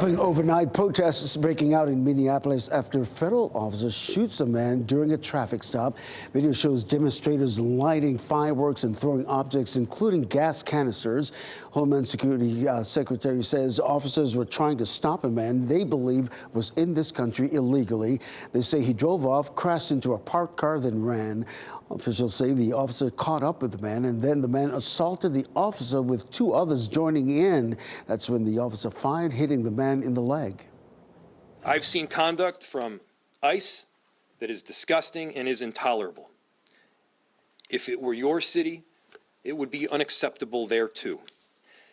Overnight, protests breaking out in Minneapolis after a federal officer shoots a man during a traffic stop. Video shows demonstrators lighting fireworks and throwing objects, including gas canisters. Homeland Security Secretary says officers were trying to stop a man they believe was in this country illegally. They say he drove off, crashed into a parked car, then ran. Officials say the officer caught up with the man, and then the man assaulted the officer with two others joining in. That's when the officer fired, hitting the man in the leg. I've seen conduct from ICE that is disgusting and is intolerable. If it were your city, it would be unacceptable there too.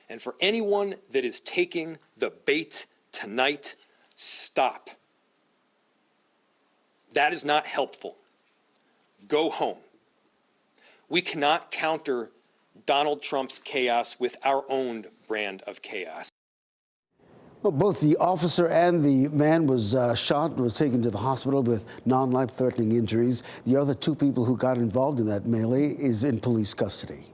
And for anyone that is taking the bait tonight, stop. That is not helpful. Go home. We cannot counter Donald Trump's chaos with our own brand of chaos. Well, both the officer and the man was taken to the hospital with non-life-threatening injuries. The other two people who got involved in that melee is in police custody.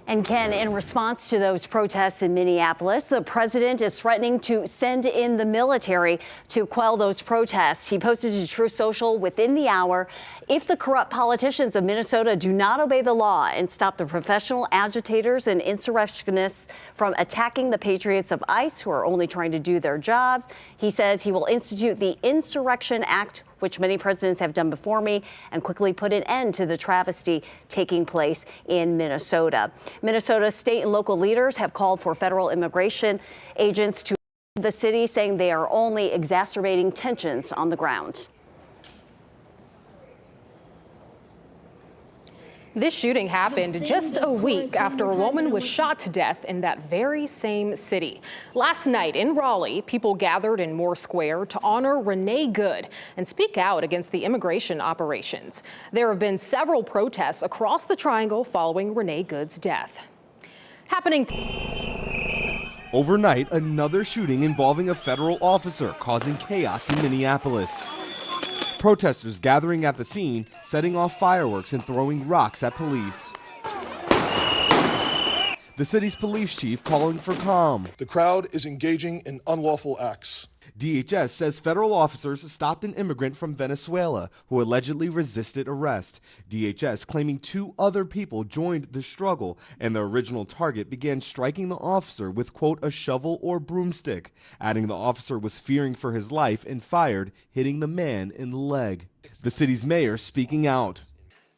And Ken, in response to those protests in Minneapolis, the president is threatening to send in the military to quell those protests. He posted to Truth Social within the hour. If the corrupt politicians of Minnesota do not obey the law and stop the professional agitators and insurrectionists from attacking the patriots of ICE who are only trying to do their jobs, he says he will institute the Insurrection Act, which many presidents have done before me, and quickly put an end to the travesty taking place in Minnesota. Minnesota state and local leaders have called for federal immigration agents to the city, saying they are only exacerbating tensions on the ground. This shooting happened just a week after a woman was shot to death in that very same city. Last night in Raleigh, people gathered in Moore Square to honor Renee Good and speak out against the immigration operations. There have been several protests across the Triangle following Renee Good's death. Happening overnight, another shooting involving a federal officer causing chaos in Minneapolis. Protesters gathering at the scene, setting off fireworks and throwing rocks at police. The city's police chief calling for calm. The crowd is engaging in unlawful acts. DHS says federal officers stopped an immigrant from Venezuela who allegedly resisted arrest. DHS claiming two other people joined the struggle, and the original target began striking the officer with, quote, a shovel or broomstick, adding the officer was fearing for his life and fired, hitting the man in the leg. The city's mayor speaking out.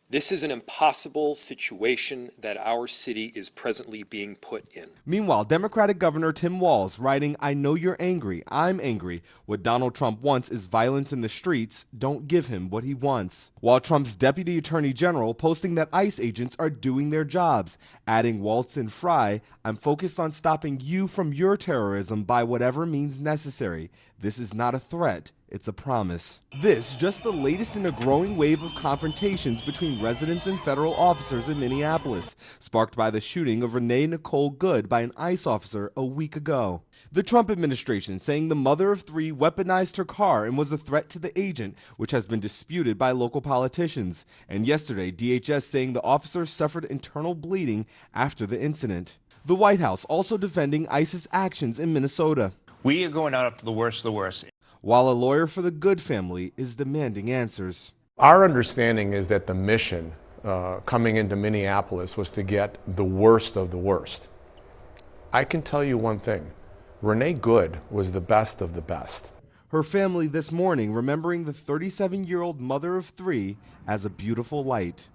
This is an impossible situation that our city is presently being put in. Meanwhile, Democratic Governor Tim Walz writing, I know you're angry, I'm angry. What Donald Trump wants is violence in the streets. Don't give him what he wants. While Trump's Deputy Attorney General posting that ICE agents are doing their jobs, adding Walz and Fry, I'm focused on stopping you from your terrorism by whatever means necessary. This is not a threat. It's a promise. This just the latest in a growing wave of confrontations between residents and federal officers in Minneapolis, sparked by the shooting of Renee Nicole Good by an ICE officer a week ago. The Trump administration saying the mother of three weaponized her car and was a threat to the agent, which has been disputed by local politicians. And yesterday, DHS saying the officer suffered internal bleeding after the incident. The White House also defending ICE's actions in Minnesota. We are going out up to the worst of the worst. While a lawyer for the Good family is demanding answers. Our understanding is that the mission coming into Minneapolis was to get the worst of the worst. I can tell you one thing, Renee Good was the best of the best. Her family this morning remembering the 37-year-old mother of three as a beautiful light.